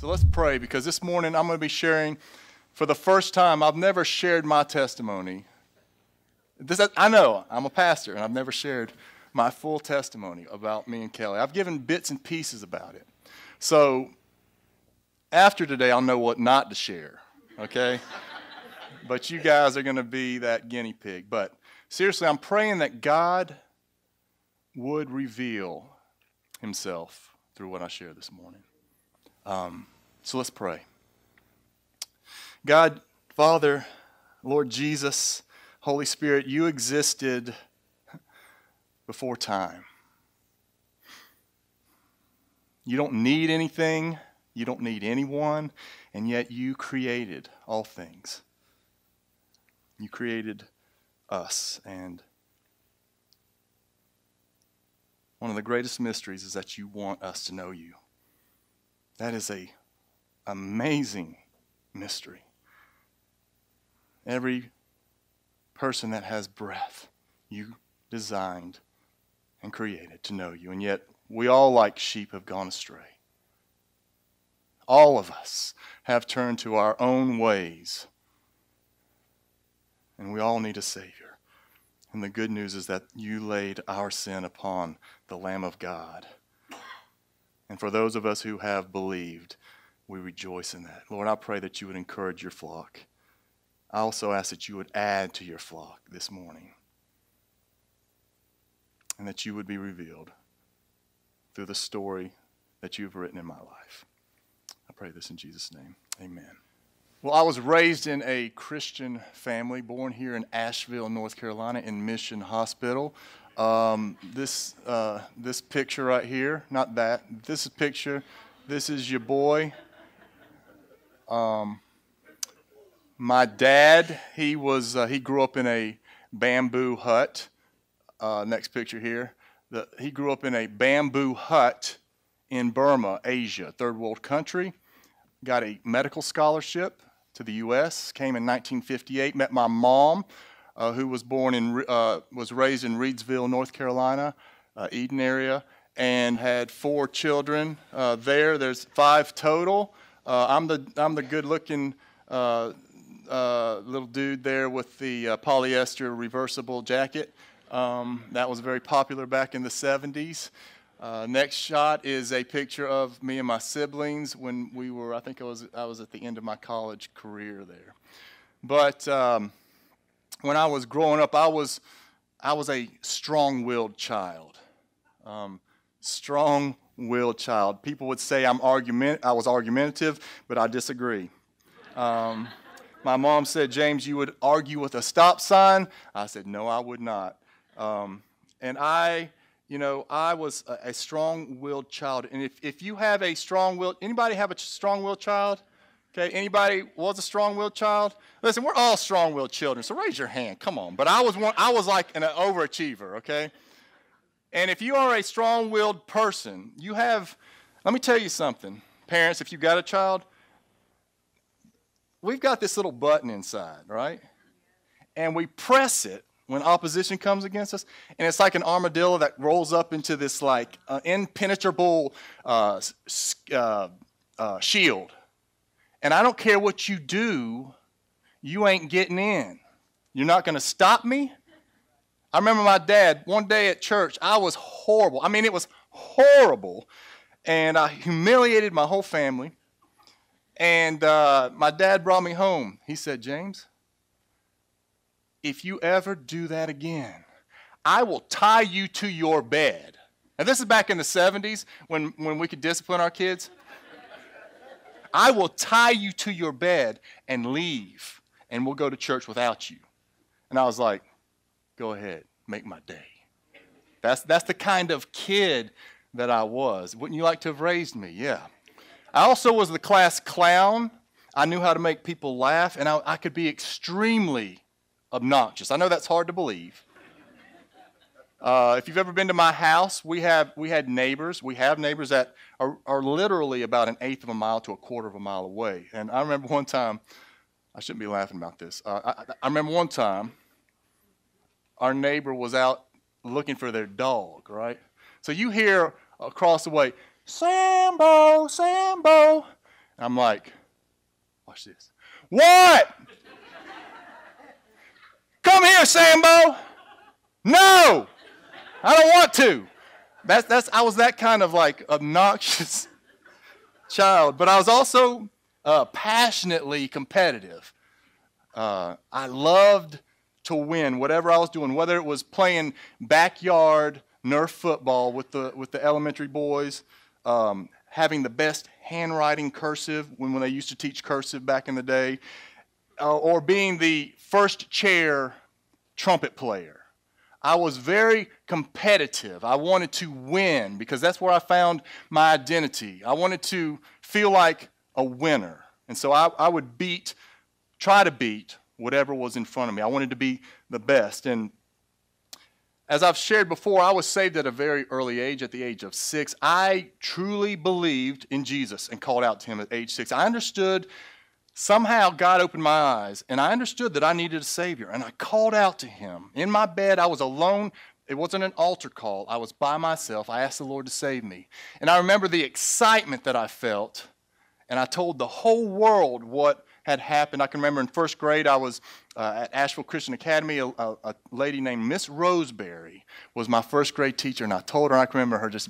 So let's pray, because this morning I'm going to be sharing for the first time. I've never shared my testimony. I know, I'm a pastor, and I've never shared my full testimony about me and Kelly. I've given bits and pieces about it. So after today, I'll know what not to share, okay? But you guys are going to be that guinea pig. But seriously, I'm praying that God would reveal himself through what I share this morning. So let's pray. God, Father, Lord Jesus, Holy Spirit, you existed before time. You don't need anything, you don't need anyone, and yet you created all things. You created us, and one of the greatest mysteries is that you want us to know you. That is an amazing mystery. Every person that has breath, you designed and created to know you, and yet we all, like sheep, have gone astray. All of us have turned to our own ways, and we all need a Savior. And the good news is that you laid our sin upon the Lamb of God. And for those of us who have believed, we rejoice in that. Lord, I pray that you would encourage your flock. I also ask that you would add to your flock this morning, and that you would be revealed through the story that you've written in my life. I pray this in Jesus' name. Amen. Well, I was raised in a Christian family, born here in Asheville, North Carolina, in Mission Hospital. This picture right here, not that. This picture, this is your boy. My dad, he grew up in a bamboo hut. Next picture here. He grew up in a bamboo hut in Burma, Asia, third world country. Got a medical scholarship to the U.S. Came in 1958. Met my mom, who was raised in Reidsville, North Carolina, Eden area, and had 4 children there. There's 5 total. I'm the good-looking little dude there with the polyester reversible jacket. That was very popular back in the 70s. Next shot is a picture of me and my siblings when we were, I think I was at the end of my college career there. But when I was growing up, I was a strong-willed child. Strong-willed child. People would say I was argumentative, but I disagree. My mom said, James, you would argue with a stop sign. I said, no, I would not. And I was a strong-willed child. And if you have a strong-willed, anybody have a strong-willed child? Okay, anybody was a strong-willed child? Listen, we're all strong-willed children, so raise your hand. Come on. But I was like an overachiever, okay? And if you are a strong-willed person, let me tell you something. Parents, if you've got a child, we've got this little button inside, right? And we press it when opposition comes against us, and it's like an armadillo that rolls up into this like impenetrable shield. And I don't care what you do, you ain't getting in. You're not going to stop me. I remember my dad, one day at church, I was horrible. I mean, it was horrible. And I humiliated my whole family. And my dad brought me home. He said, James, if you ever do that again, I will tie you to your bed. And this is back in the 70s when we could discipline our kids. I will tie you to your bed and leave, and we'll go to church without you. And I was like, go ahead, make my day. That's the kind of kid that I was. Wouldn't you like to have raised me? Yeah. I also was the class clown. I knew how to make people laugh, and I could be extremely obnoxious. I know that's hard to believe. If you've ever been to my house, we had neighbors. We have neighbors that are literally about 1/8 of a mile to 1/4 of a mile away. And I remember one time, I shouldn't be laughing about this. I remember one time, our neighbor was out looking for their dog, right? So you hear across the way, Sambo, Sambo. I'm like, watch this. What? Come here, Sambo. No, I don't want to. I was that kind of like obnoxious child, but I was also passionately competitive. I loved to win whatever I was doing, whether it was playing backyard Nerf football with the elementary boys, having the best handwriting cursive when they used to teach cursive back in the day, or being the first chair trumpet player. I was very competitive. I wanted to win because that's where I found my identity. I wanted to feel like a winner. And so I would try to beat whatever was in front of me. I wanted to be the best. And as I've shared before, I was saved at a very early age, at the age of 6. I truly believed in Jesus and called out to him at age 6. I understood, somehow God opened my eyes, and I understood that I needed a Savior. And I called out to him. In my bed, I was alone. It wasn't an altar call. I was by myself. I asked the Lord to save me. And I remember the excitement that I felt, and I told the whole world what had happened. I can remember in first grade, I was at Asheville Christian Academy. A lady named Miss Roseberry was my first grade teacher, and I told her, I can remember her just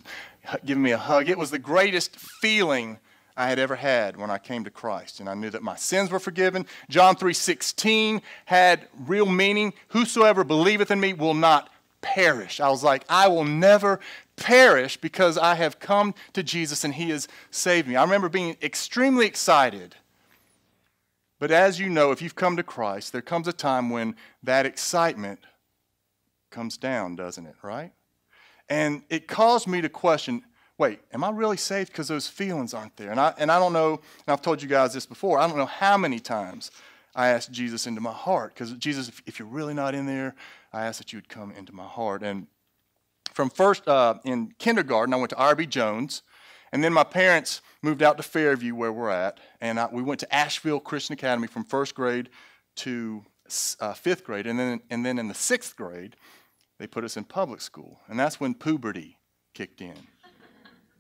giving me a hug. It was the greatest feeling I had ever had when I came to Christ, and I knew that my sins were forgiven. John 3:16 had real meaning. Whosoever believeth in me will not perish. I was like, I will never perish because I have come to Jesus and he has saved me. I remember being extremely excited. But as you know, if you've come to Christ, there comes a time when that excitement comes down, doesn't it, right? And it caused me to question, wait, am I really saved? Because those feelings aren't there. And I don't know, and I've told you guys this before, I don't know how many times I asked Jesus into my heart. Because Jesus, if you're really not in there, I ask that you would come into my heart. And from in kindergarten, I went to R.B. Jones. And then my parents moved out to Fairview, where we're at, and we went to Asheville Christian Academy from first grade to fifth grade. And then in the sixth grade, they put us in public school. And that's when puberty kicked in,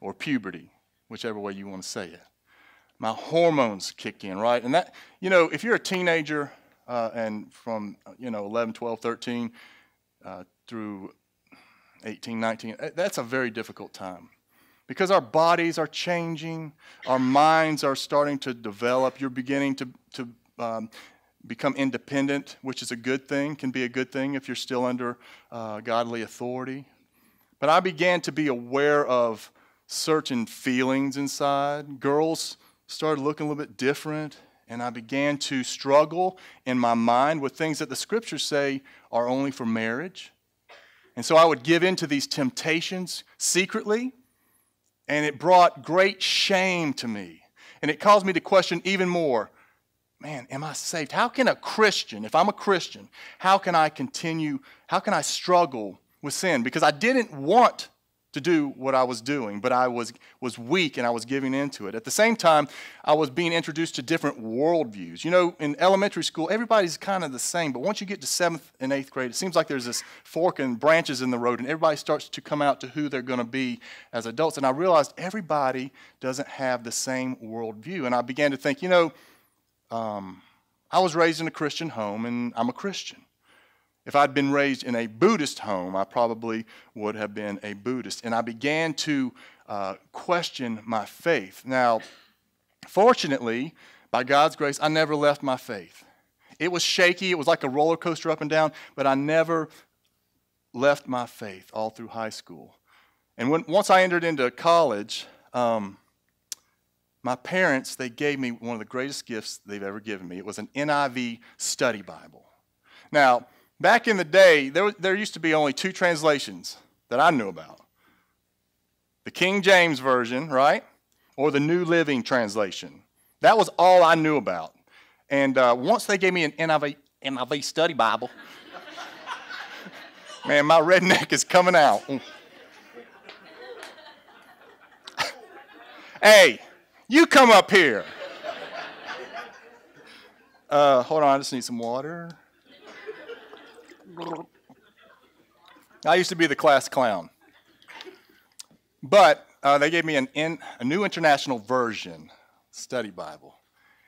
or puberty, whichever way you want to say it. My hormones kicked in, right? And that, if you're a teenager and from, 11, 12, 13 through 18, 19, that's a very difficult time. Because our bodies are changing, our minds are starting to develop. You're beginning to become independent, which is a good thing, can be a good thing if you're still under godly authority. But I began to be aware of certain feelings inside. Girls started looking a little bit different, and I began to struggle in my mind with things that the scriptures say are only for marriage. And so I would give in to these temptations secretly. And it brought great shame to me. And it caused me to question even more, man, am I saved? How can a Christian, if I'm a Christian, how can I struggle with sin? Because I didn't want to do what I was doing, but I was weak and I was giving into it. At the same time, I was being introduced to different worldviews. In elementary school, everybody's kind of the same, but once you get to 7th and 8th grade, it seems like there's this fork and branches in the road, and everybody starts to come out to who they're going to be as adults. And I realized everybody doesn't have the same worldview. And I began to think, I was raised in a Christian home, and I'm a Christian. If I'd been raised in a Buddhist home, I probably would have been a Buddhist. And I began to question my faith. Now, fortunately, by God's grace, I never left my faith. It was shaky. It was like a roller coaster up and down, but I never left my faith all through high school. And once I entered into college, my parents, they gave me one of the greatest gifts they've ever given me. It was an NIV study Bible. Now, back in the day, there used to be only 2 translations that I knew about. The King James Version, right? Or the New Living Translation. That was all I knew about. And once they gave me an NIV study Bible, man, my redneck is coming out. Hey, you come up here. Hold on, I just need some water. I used to be the class clown. But they gave me a New International Version. study Bible.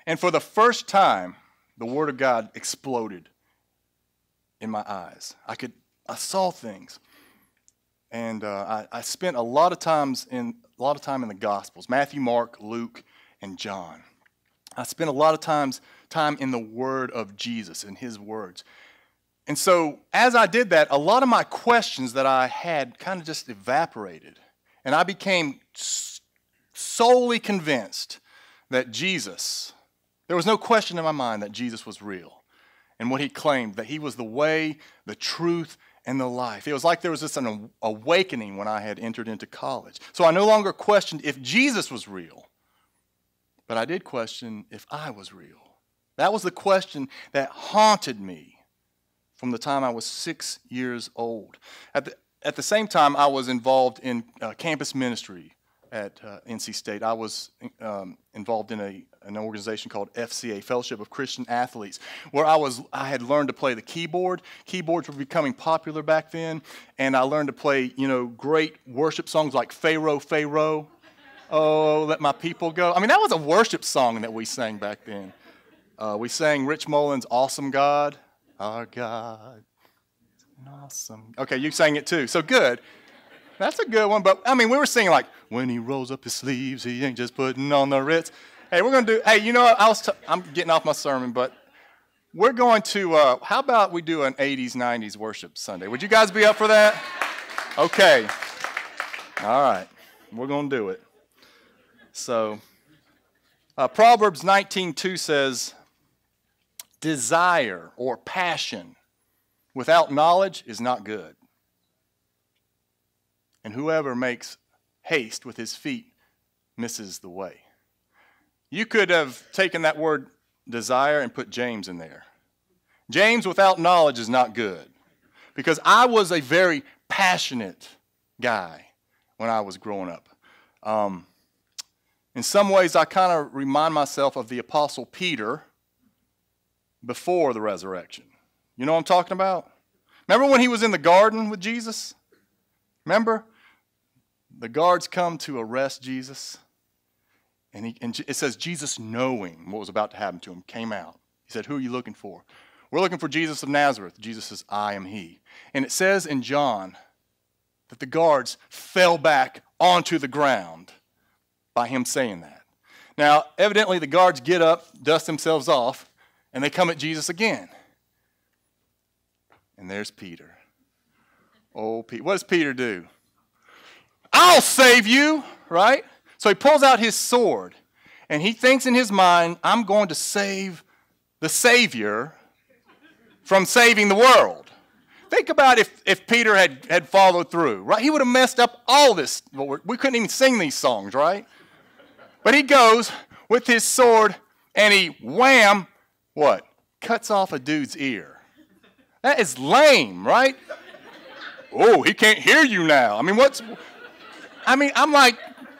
And for the first time, the Word of God exploded in my eyes. I saw things. And I spent a lot of time in the Gospels, Matthew, Mark, Luke, and John. I spent a lot of time in the Word of Jesus, in His words. And so as I did that, a lot of my questions that I had kind of just evaporated. And I became solely convinced that Jesus, there was no question in my mind that Jesus was real. And what He claimed, that He was the way, the truth, and the life. It was like there was just an awakening when I had entered into college. So I no longer questioned if Jesus was real, but I did question if I was real. That was the question that haunted me from the time I was 6 years old. At the same time, I was involved in campus ministry at NC State. I was involved in an organization called FCA, Fellowship of Christian Athletes, where I had learned to play the keyboard. Keyboards were becoming popular back then, and I learned to play, great worship songs like Pharaoh, Pharaoh, oh, let my people go. I mean, that was a worship song that we sang back then. We sang Rich Mullins' Awesome God, our God, awesome. Okay, you sang it too, so good. That's a good one, but I mean, we were singing like, when he rolls up his sleeves, he ain't just putting on the Ritz. Hey, we're going to do, hey, you know what, I'm getting off my sermon, but we're going to, how about we do an 80s, 90s worship Sunday? Would you guys be up for that? Okay. All right. We're going to do it. So, Proverbs 19:2 says, desire or passion without knowledge is not good. And whoever makes haste with his feet misses the way. You could have taken that word desire and put James in there. James without knowledge is not good. Because I was a very passionate guy when I was growing up. In some ways, I kind of remind myself of the Apostle Peter before the resurrection. You know what I'm talking about? Remember when he was in the garden with Jesus? Remember? The guards come to arrest Jesus. And it says Jesus, knowing what was about to happen to him, came out. He said, who are you looking for? We're looking for Jesus of Nazareth. Jesus says, I am he. And it says in John that the guards fell back onto the ground by him saying that. Now, evidently the guards get up, dust themselves off, and they come at Jesus again. And there's Peter. Oh, Peter. What does Peter do? I'll save you, right? So he pulls out his sword, and he thinks in his mind, I'm going to save the Savior from saving the world. Think about if Peter had followed through, right? He would have messed up all this. We couldn't even sing these songs, right? But he goes with his sword, and he, wham, what? Cuts off a dude's ear. That is lame, right? Oh, he can't hear you now. I'm like,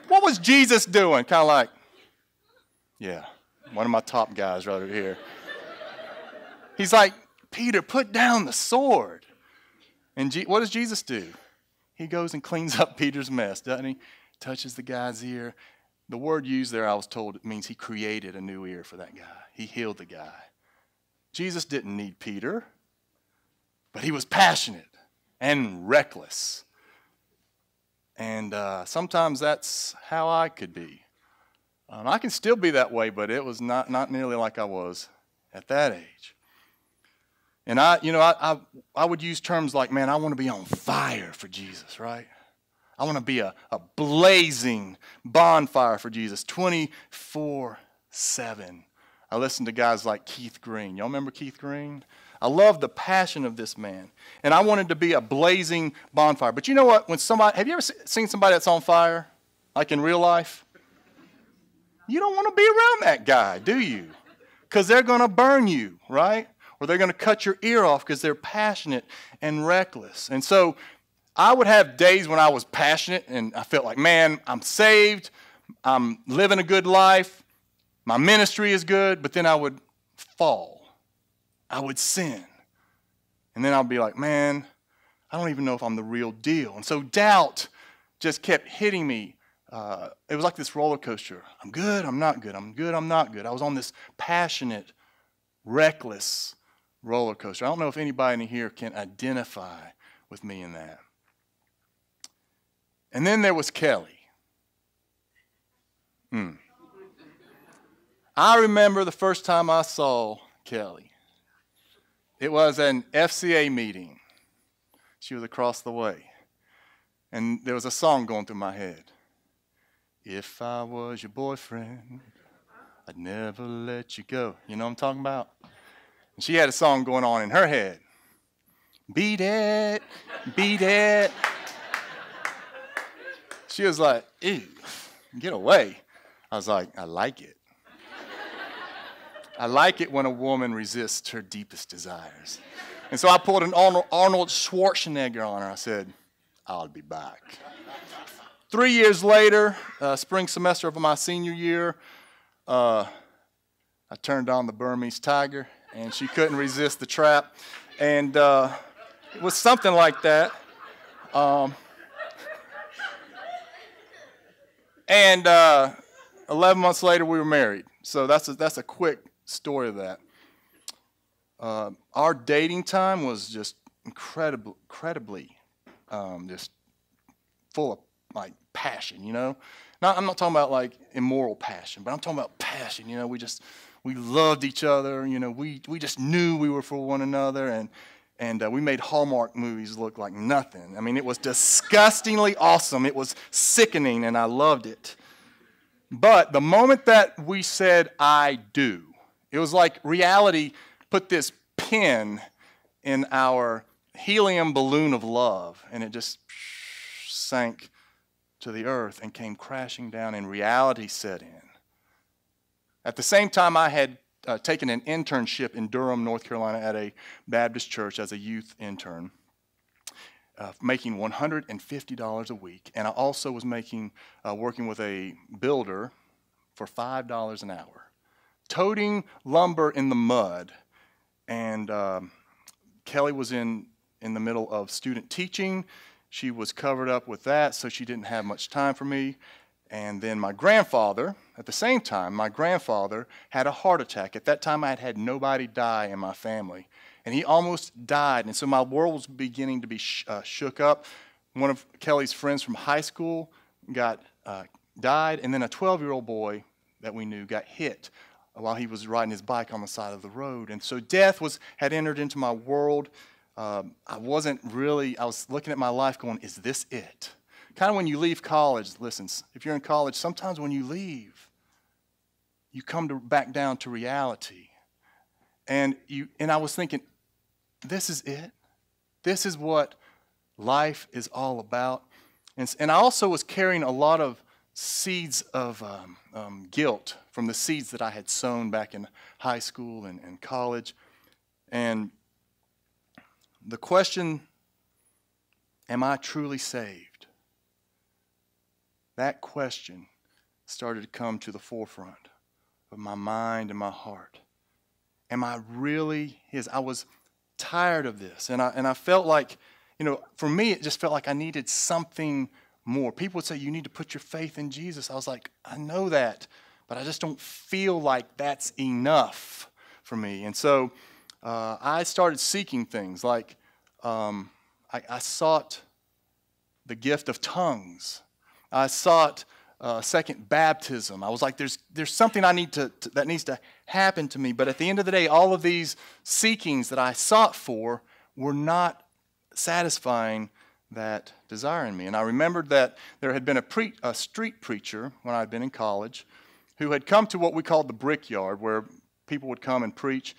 what was Jesus doing? Kind of like, yeah, one of my top guys right over here. He's like, Peter, put down the sword. And what does Jesus do? He goes and cleans up Peter's mess, doesn't he? Touches the guy's ear. The word used there, I was told, it means he created a new ear for that guy. He healed the guy. Jesus didn't need Peter, but he was passionate and reckless. And sometimes that's how I could be. I can still be that way, but it was not nearly like I was at that age. And I would use terms like, man, I want to be on fire for Jesus, right? I want to be a blazing bonfire for Jesus 24/7. I listen to guys like Keith Green. Y'all remember Keith Green? I love the passion of this man. And I wanted to be a blazing bonfire. But you know what? Have you ever seen somebody that's on fire? Like in real life? You don't want to be around that guy, do you? Because they're going to burn you, right? Or they're going to cut your ear off because they're passionate and reckless. And so I would have days when I was passionate and I felt like, man, I'm saved. I'm living a good life. My ministry is good. But then I would fall. I would sin. And then I'd be like, man, I don't even know if I'm the real deal. And so doubt just kept hitting me it was like this roller coaster. I'm good, I'm not good, I'm good, I'm not good. I was on this passionate, reckless roller coaster. I don't know if anybody in here can identify with me in that. And then there was Kelly. I remember the first time I saw Kelly. It was an FCA meeting. She was across the way. And there was a song going through my head. If I was your boyfriend, I'd never let you go. You know what I'm talking about? And she had a song going on in her head. Beat it, beat it. She was like, ew, get away. I was like, I like it. I like it when a woman resists her deepest desires. And so I pulled an Arnold Schwarzenegger on her. I said, I'll be back. 3 years later, spring semester of my senior year, I turned on the Burmese Tiger, and she couldn't resist the trap. And it was something like that. And 11 months later, we were married. So that's a quick story of that. Our dating time was just incredibly just full of like passion, you know. I'm not talking about like immoral passion, but I'm talking about passion. You know, we loved each other. You know, we just knew we were for one another, and we made Hallmark movies look like nothing. I mean, it was disgustingly awesome. It was sickening, and I loved it. But the moment that we said I do, it was like reality put this pin in our helium balloon of love, and it just sank to the earth and came crashing down, and reality set in. At the same time, I had taken an internship in Durham, North Carolina at a Baptist church as a youth intern, making $150 a week. And I also was working with a builder for $5 an hour, toting lumber in the mud. And Kelly was in the middle of student teaching. She was covered up with that, so she didn't have much time for me. And then my grandfather, at the same time, my grandfather had a heart attack. At that time, I had had nobody die in my family. And he almost died. And so my world was beginning to be shook up. One of Kelly's friends from high school died. And then a 12-year-old boy that we knew got hit while he was riding his bike on the side of the road. And so death had entered into my world. I was looking at my life going, is this it? Kind of when you leave college, listen, if you're in college, sometimes when you leave, you come back down to reality. And I was thinking, this is it. This is what life is all about. And I also was carrying a lot of seeds of guilt from the seeds that I had sown back in high school and college. And the question, am I truly saved? That question started to come to the forefront of my mind and my heart. Am I really his? I was tired of this. And I felt like, for me, it just felt like I needed something more. People would say, you need to put your faith in Jesus. I was like, I know that, but I just don't feel like that's enough for me. And so I started seeking things like I sought the gift of tongues. I sought second baptism. I was like, there's something I need that needs to happen to me. But at the end of the day, all of these seekings that I sought for were not satisfying that desire in me. And I remembered that there had been a street preacher when I had been in college who had come to what we called the Brickyard, where people would come and preach.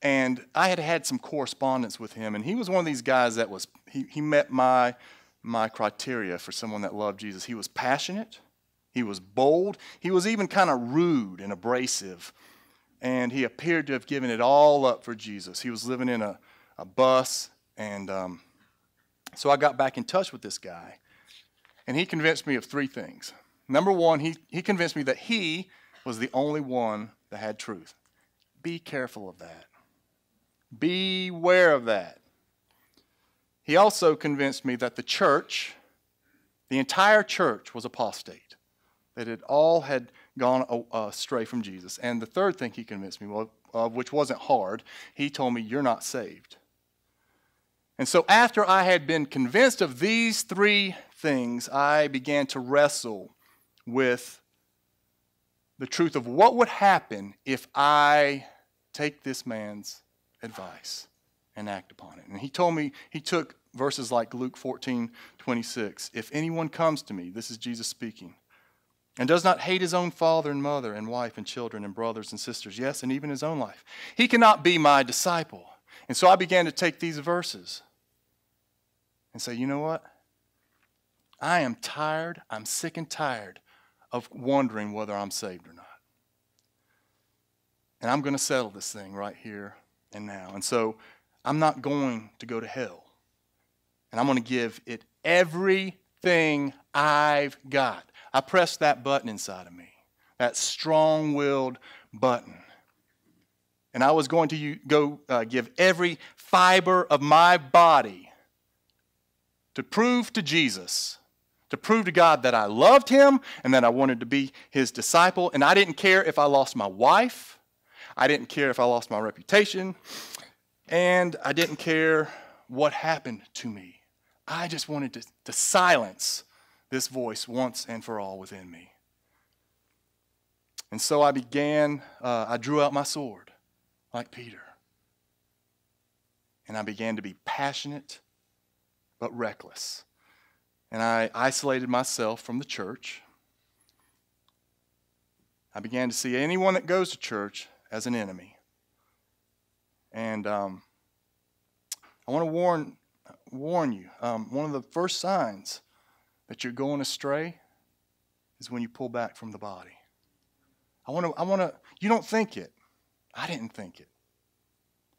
And I had had some correspondence with him, and he was one of these guys that he met my criteria for someone that loved Jesus. He was passionate, he was bold, he was even kind of rude and abrasive, and he appeared to have given it all up for Jesus. He was living in a bus, and so I got back in touch with this guy, and he convinced me of three things. Number one, he convinced me that he was the only one that had truth. Be careful of that. Beware of that. He also convinced me that the entire church was apostate. that it all had gone astray from Jesus. And the third thing he convinced me of, which wasn't hard, he told me, you're not saved. And so after I had been convinced of these three things, I began to wrestle with the truth of what would happen if I take this man's advice and act upon it. And he told me, he took verses like Luke 14:26. If anyone comes to me, this is Jesus speaking, and does not hate his own father and mother and wife and children and brothers and sisters, yes, and even his own life, he cannot be my disciple. And so I began to take these verses and say, you know what? I am tired, I'm sick and tired of wondering whether I'm saved or not. And I'm going to settle this thing right here and now. And so I'm not going to go to hell. And I'm going to give it everything I've got. I pressed that button inside of me, that strong-willed button. And I was going to go give every fiber of my body to prove to Jesus, to prove to God that I loved him and that I wanted to be his disciple. And I didn't care if I lost my wife. I didn't care if I lost my reputation. And I didn't care what happened to me. I just wanted to silence this voice once and for all within me. And so I drew out my sword like Peter. And I began to be passionate but reckless. And I isolated myself from the church. I began to see anyone that goes to church as an enemy. And I want to warn you, one of the first signs that you're going astray is when you pull back from the body. You don't think it. I didn't think it.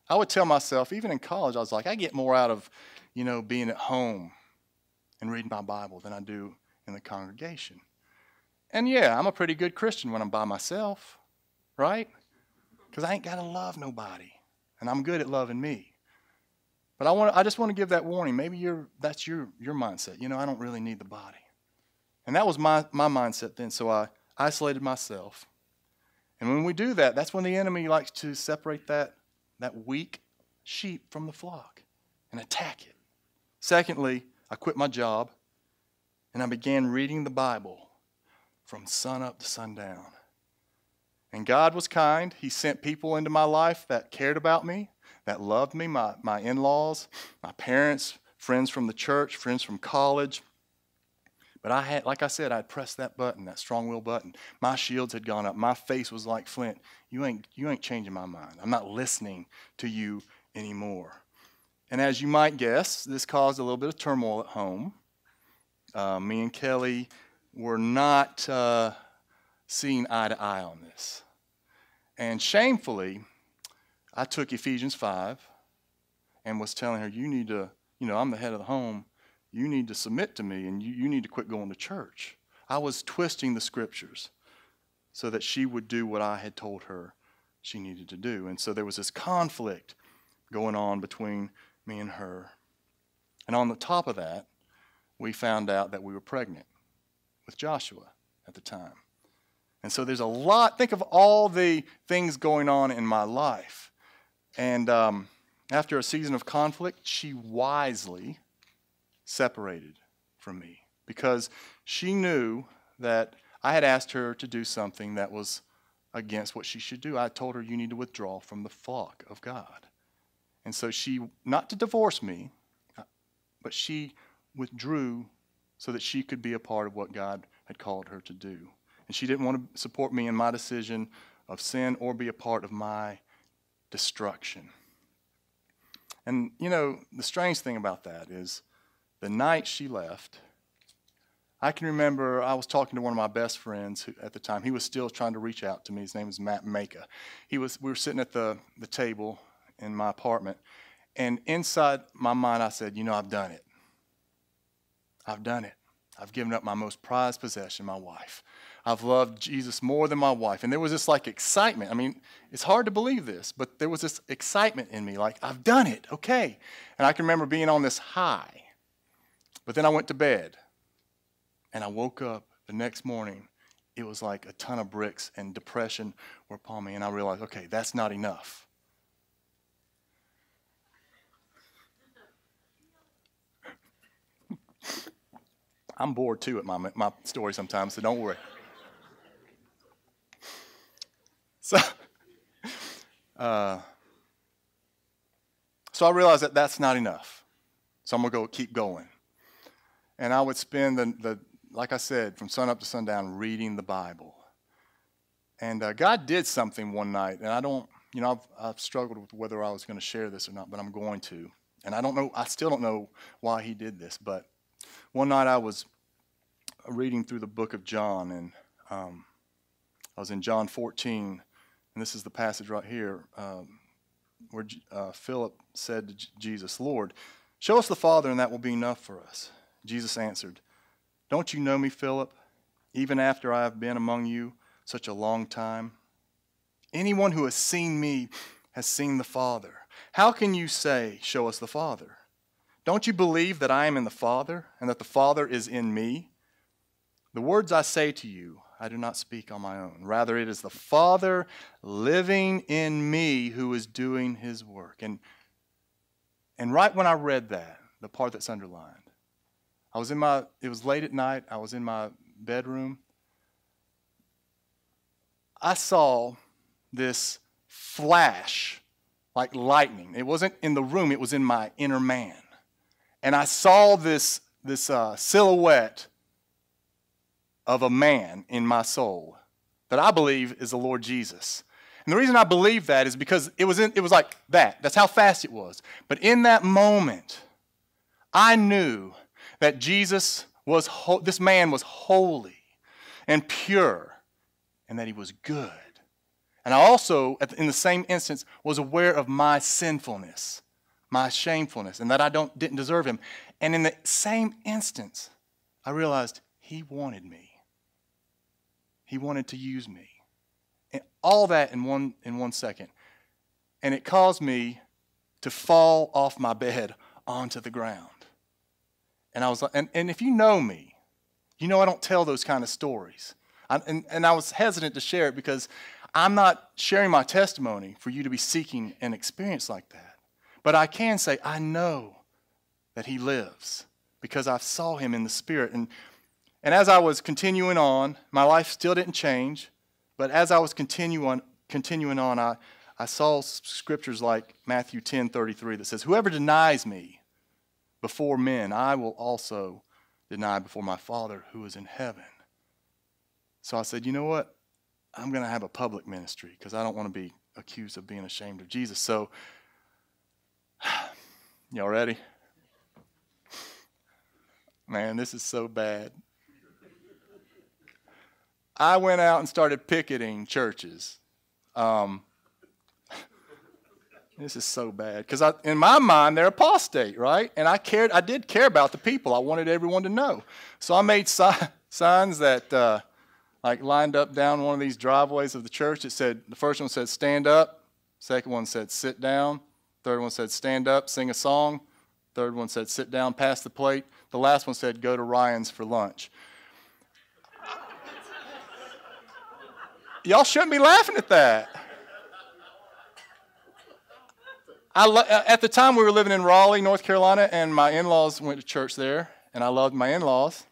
I would tell myself, even in college, I was like, I get more out of, being at home and reading my Bible than I do in the congregation. And yeah, I'm a pretty good Christian when I'm by myself, right? Because I ain't got to love nobody, and I'm good at loving me. But I just want to give that warning. Maybe that's your mindset. I don't really need the body. And that was my mindset then, so I isolated myself. And when we do that, that's when the enemy likes to separate that weak sheep from the flock and attack it. Secondly, I quit my job, and I began reading the Bible from sun up to sundown. And God was kind. He sent people into my life that cared about me, that loved me, my in-laws, my parents, friends from the church, friends from college. But like I said, I'd pressed that button, that strong will button. My shields had gone up. My face was like flint. You ain't changing my mind. I'm not listening to you anymore. And as you might guess, this caused a little bit of turmoil at home. Me and Kelly were not seeing eye to eye on this. And shamefully, I took Ephesians 5 and was telling her, you need to, I'm the head of the home. You need to submit to me, and you need to quit going to church. I was twisting the scriptures so that she would do what I had told her she needed to do. And so there was this conflict going on between me and her. And on the top of that, we found out that we were pregnant with Joshua at the time. And so there's a lot, think of all the things going on in my life. And after a season of conflict, she wisely separated from me because she knew that I had asked her to do something that was against what she should do. I told her, you need to withdraw from the flock of God. And so she, not to divorce me, but she withdrew so that she could be a part of what God had called her to do. And she didn't want to support me in my decision of sin or be a part of my destruction. And, the strange thing about that is the night she left, I can remember I was talking to one of my best friends who, at the time. He was still trying to reach out to me. His name was Matt Maka. We were sitting at the table in my apartment, and inside my mind I said, I've done it. I've done it. I've given up my most prized possession, my wife. I've loved Jesus more than my wife. And there was this excitement. I mean, it's hard to believe this, but there was this excitement in me, I've done it, okay. And I can remember being on this high. But then I went to bed, and I woke up the next morning it was like a ton of bricks and depression were upon me. And I realized, okay, that's not enough. I'm bored too at my story sometimes, so don't worry. So, so I realized that that's not enough. So I'm going to keep going. And I would spend, like I said, from sun up to sundown reading the Bible. And God did something one night, and I've struggled with whether I was going to share this or not, but I'm going to. And I still don't know why he did this, but one night I was reading through the book of John, and I was in John 14, and this is the passage right here where Philip said to Jesus, "Lord, show us the Father, and that will be enough for us." Jesus answered, "Don't you know me, Philip, even after I have been among you such a long time? Anyone who has seen me has seen the Father. How can you say, 'Show us the Father'? Don't you believe that I am in the Father, and that the Father is in me? The words I say to you, I do not speak on my own. Rather, it is the Father living in me who is doing his work." And right when I read that, the part that's underlined, it was late at night, I was in my bedroom. I saw this flash like lightning. It wasn't in the room, it was in my inner man. And I saw this silhouette of a man in my soul that I believe is the Lord Jesus. And the reason I believe that is because it was like that. That's how fast it was. But in that moment, I knew that this man was holy and pure, and that he was good. And I also, in the same instance, was aware of my sinfulness, my shamefulness, and that I didn't deserve him. And in the same instance, I realized he wanted me. He wanted to use me. And all that in one second. And it caused me to fall off my bed onto the ground. And I was like, and if you know me, you know I don't tell those kind of stories. And I was hesitant to share it because I'm not sharing my testimony for you to be seeking an experience like that. But I can say I know that he lives because I saw him in the Spirit. And as I was continuing on, my life still didn't change. But as I was continuing on, I saw scriptures like Matthew 10:33 that says, "Whoever denies me before men, I will also deny before my Father who is in heaven." So I said, you know what? I'm going to have a public ministry because I don't want to be accused of being ashamed of Jesus. So, y'all ready? Man, this is so bad. I went out and started picketing churches. This is so bad because in my mind they're apostate, right? And I did care about the people. I wanted everyone to know. So I made signs that like lined up down one of these driveways of the church. It said, the first one said stand up, second one said sit down, third one said stand up, sing a song, third one said sit down, pass the plate, the last one said go to Ryan's for lunch. Y'all shouldn't be laughing at that. At the time we were living in Raleigh, North Carolina, and my in-laws went to church there, and I loved my in-laws.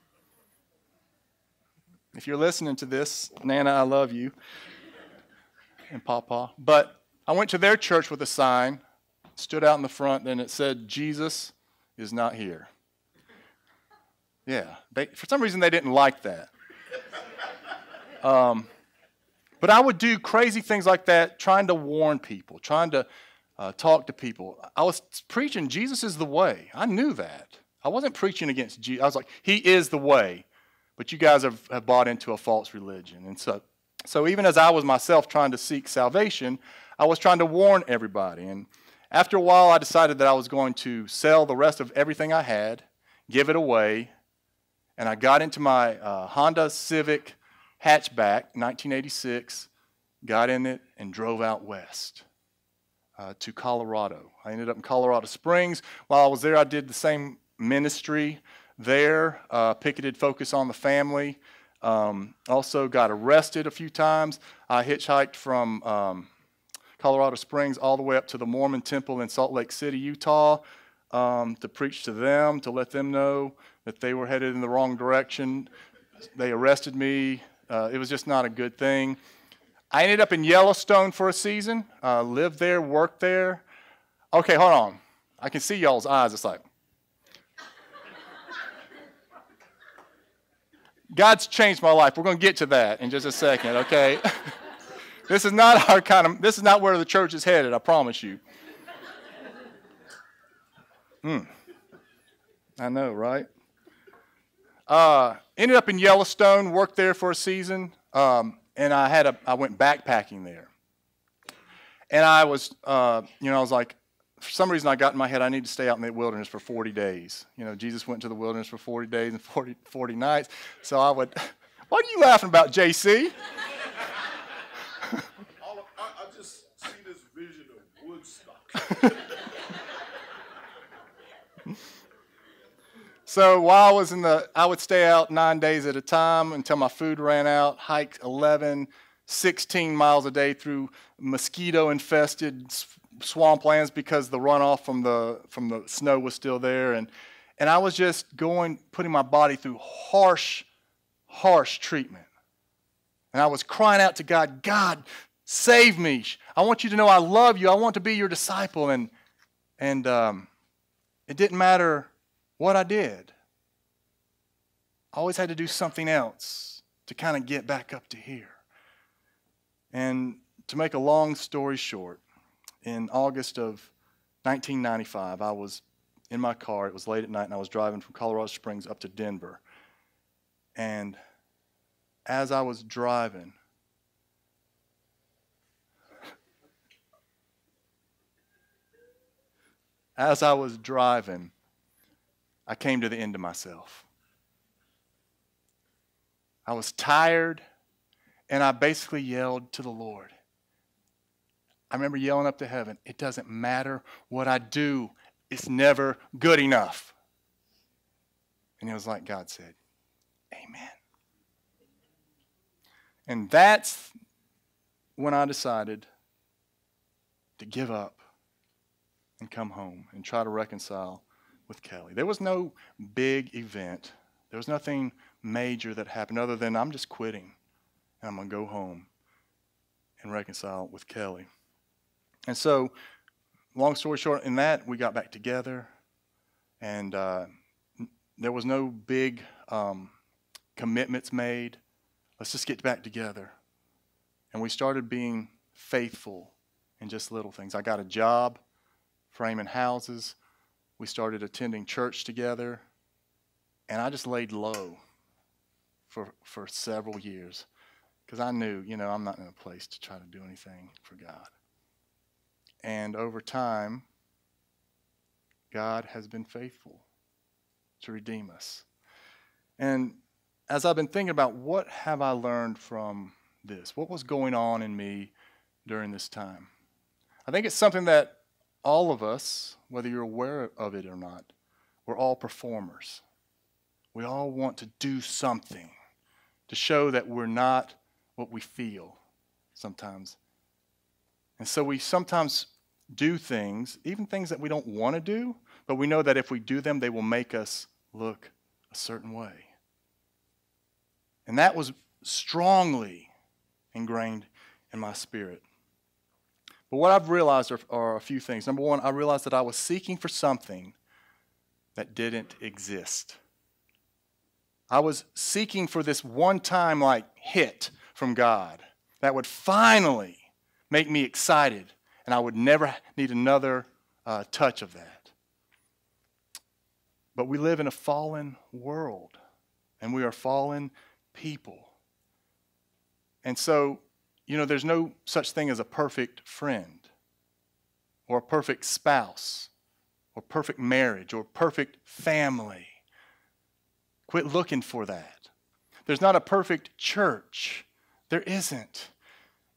If you're listening to this, Nana, I love you, and Papa. But I went to their church with a sign, stood out in the front, and it said, "Jesus is not here." Yeah, for some reason they didn't like that. But I would do crazy things like that, trying to warn people, trying to talk to people. I was preaching Jesus is the way. I knew that. I wasn't preaching against Jesus. I was like, he is the way. But you guys have bought into a false religion. And so even as I was myself trying to seek salvation, I was trying to warn everybody. And after a while, I decided that I was going to sell the rest of everything I had, give it away. And I got into my Honda Civic hatchback, 1986, got in it, and drove out west to Colorado. I ended up in Colorado Springs. While I was there, I did the same ministry there, picketed Focus on the Family. Also got arrested a few times. I hitchhiked from Colorado Springs all the way up to the Mormon Temple in Salt Lake City, Utah, to preach to them, to let them know that they were headed in the wrong direction. They arrested me. It was just not a good thing. I ended up in Yellowstone for a season, lived there, worked there. Okay, hold on. I can see y'all's eyes. It's like, God's changed my life. We're going to get to that in just a second, okay? This is not where the church is headed, I promise you. I know, right? Ended up in Yellowstone, worked there for a season, and I went backpacking there. And I was, I was like, for some reason I got in my head, I need to stay out in the wilderness for 40 days. Jesus went to the wilderness for 40 days and 40 nights. So I would, what are you laughing about, JC? I just see this vision of Woodstock. So while I was I would stay out 9 days at a time until my food ran out, hike 11, 16 miles a day through mosquito-infested swamplands because the runoff from the snow was still there. And I was just putting my body through harsh treatment. And I was crying out to God, God, save me. I want you to know I love you. I want to be your disciple. And it didn't matter what I did. I always had to do something else to kind of get back up to here. And to make a long story short, in August of 1995, I was in my car. It was late at night, and I was driving from Colorado Springs up to Denver. And as I was driving, I came to the end of myself. I was tired, and I basically yelled to the Lord. I remember yelling up to heaven, it doesn't matter what I do, it's never good enough. And it was like God said, amen. And that's when I decided to give up and come home and try to reconcile with Kelly. There was no big event. There was nothing major that happened other than I'm just quitting. And I'm going to go home and reconcile with Kelly. And so, long story short, in that, we got back together. And there was no big commitments made. Let's just get back together. And we started being faithful in just little things. I got a job framing houses. We started attending church together. And I just laid low for several years because I knew, I'm not in a place to try to do anything for God. And over time, God has been faithful to redeem us. And as I've been thinking about what have I learned from this, what was going on in me during this time, I think it's something that all of us, whether you're aware of it or not, we're all performers. We all want to do something to show that we're not what we feel sometimes. And so we sometimes do things, even things that we don't want to do, but we know that if we do them, they will make us look a certain way. And that was strongly ingrained in my spirit. But what I've realized are a few things. Number one, I realized that I was seeking for something that didn't exist. I was seeking for this one-time hit from God that would finally make me excited, and I would never need another touch of that. But we live in a fallen world, and we are fallen people. And so, there's no such thing as a perfect friend or a perfect spouse or perfect marriage or perfect family. Quit looking for that. There's not a perfect church. There isn't.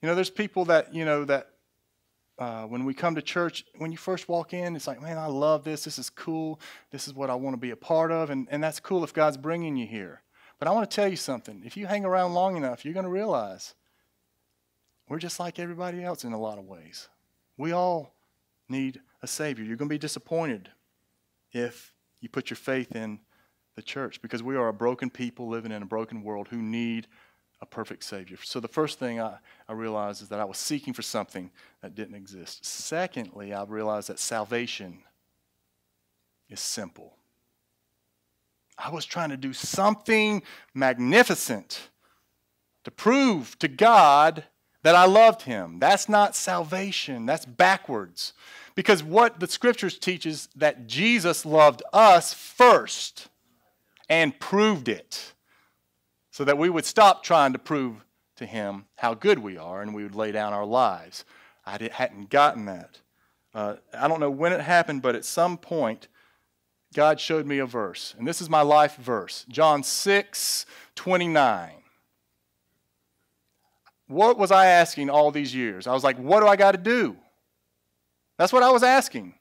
There's people that, when we come to church, when you first walk in, it's like, man, I love this. This is cool. This is what I want to be a part of. And that's cool if God's bringing you here. But I want to tell you something. If you hang around long enough, you're going to realize we're just like everybody else in a lot of ways. We all need a Savior. You're going to be disappointed if you put your faith in the church, because we are a broken people living in a broken world who need a perfect Savior. So the first thing I realized is that I was seeking for something that didn't exist. Secondly, I realized that salvation is simple. I was trying to do something magnificent to prove to God that I loved him. That's not salvation. That's backwards. Because what the scriptures teach is that Jesus loved us first and proved it, so that we would stop trying to prove to him how good we are and we would lay down our lives. I hadn't gotten that. I don't know when it happened, but at some point, God showed me a verse. And this is my life verse. John 6:29. What was I asking all these years? I was like, what do I got to do? That's what I was asking.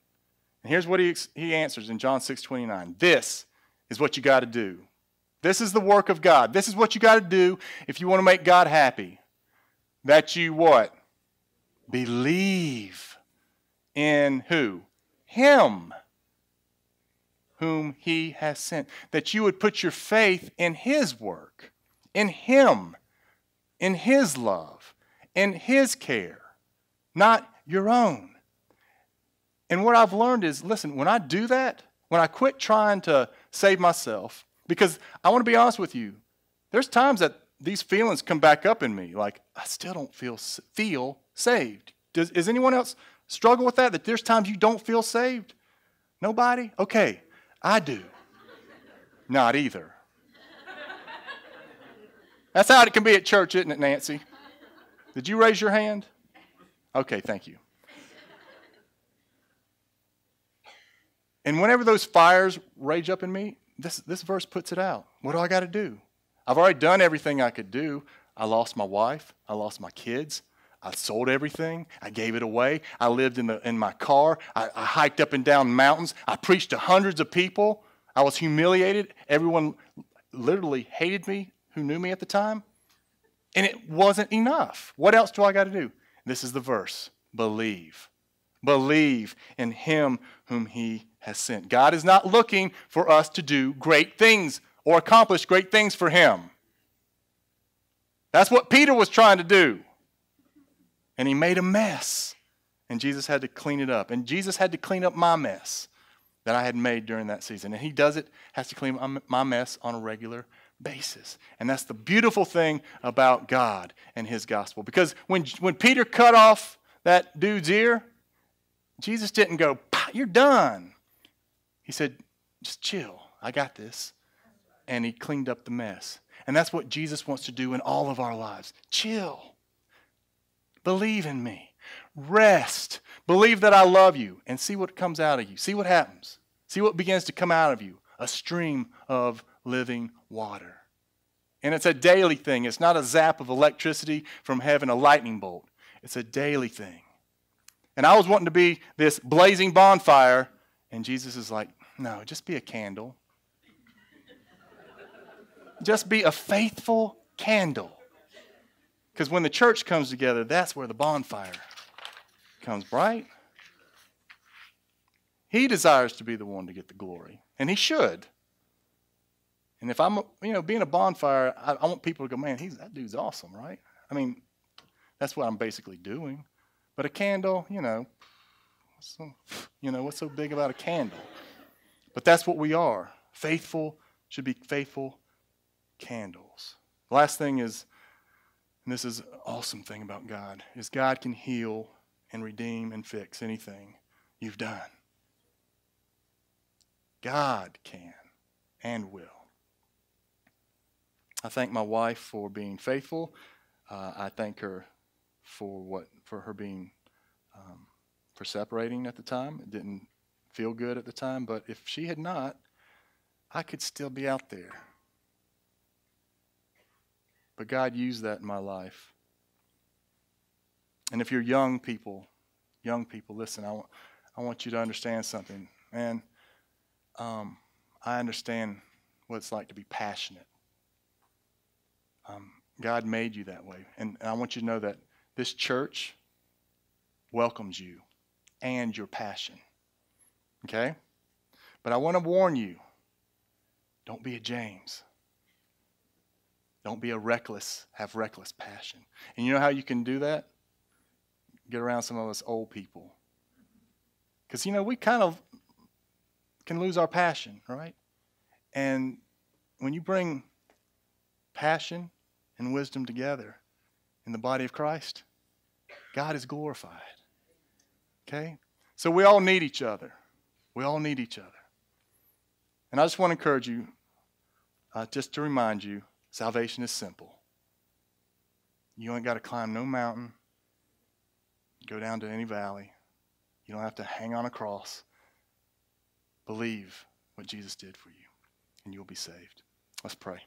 And here's what he answers in John 6:29. This is what you got to do. This is the work of God. This is what you got to do if you want to make God happy. That you what? Believe in who? Him whom he has sent. That you would put your faith in his work, in him, in his love, in his care, not your own. And what I've learned is, listen, when I do that, when I quit trying to save myself, because I want to be honest with you, there's times that these feelings come back up in me, like I still don't feel saved. Does anyone else struggle with that? That there's times you don't feel saved? Nobody? Okay, I do. Not either. That's how it can be at church, isn't it, Nancy? Did you raise your hand? Okay, thank you. And whenever those fires rage up in me, this verse puts it out. What do I got to do? I've already done everything I could do. I lost my wife. I lost my kids. I sold everything. I gave it away. I lived in my car. I hiked up and down mountains. I preached to hundreds of people. I was humiliated. Everyone literally hated me who knew me at the time. And it wasn't enough. What else do I got to do? This is the verse. Believe. Believe in him whom he has sent. God is not looking for us to do great things or accomplish great things for him. That's what Peter was trying to do. And he made a mess. And Jesus had to clean it up. And Jesus had to clean up my mess that I had made during that season. And he has to clean up my mess on a regular basis. And that's the beautiful thing about God and his gospel. Because when Peter cut off that dude's ear, Jesus didn't go, you're done. He said, just chill. I got this. And he cleaned up the mess. And that's what Jesus wants to do in all of our lives. Chill. Believe in me. Rest. Believe that I love you. And see what comes out of you. See what happens. See what begins to come out of you. A stream of living water. And it's a daily thing. It's not a zap of electricity from heaven, a lightning bolt. It's a daily thing. And I was wanting to be this blazing bonfire, and Jesus is like, no, just be a candle. Just be a faithful candle. Because when the church comes together, that's where the bonfire comes bright. He desires to be the one to get the glory, and he should. And if I'm, being a bonfire, I want people to go, man, that dude's awesome, right? I mean, that's what I'm basically doing. But a candle, what's so big about a candle? But that's what we are. Faithful should be faithful candles. The last thing is, and this is an awesome thing about God, is God can heal and redeem and fix anything you've done. God can and will. I thank my wife for being faithful. I thank her for her being, for separating at the time. It didn't feel good at the time, but if she had not, I could still be out there. But God used that in my life. And if you're young people, listen, I want you to understand something. Man, I understand what it's like to be passionate God made you that way. And I want you to know that this church welcomes you and your passion. Okay? But I want to warn you, don't be a James. Don't be have reckless passion. And you know how you can do that? Get around some of us old people. Because, we kind of can lose our passion, right? And when you bring passion and wisdom together in the body of Christ, God is glorified. Okay? So we all need each other. We all need each other. And I just want to encourage you, just to remind you, salvation is simple. You ain't got to climb no mountain, go down to any valley. You don't have to hang on a cross. Believe what Jesus did for you, and you'll be saved. Let's pray.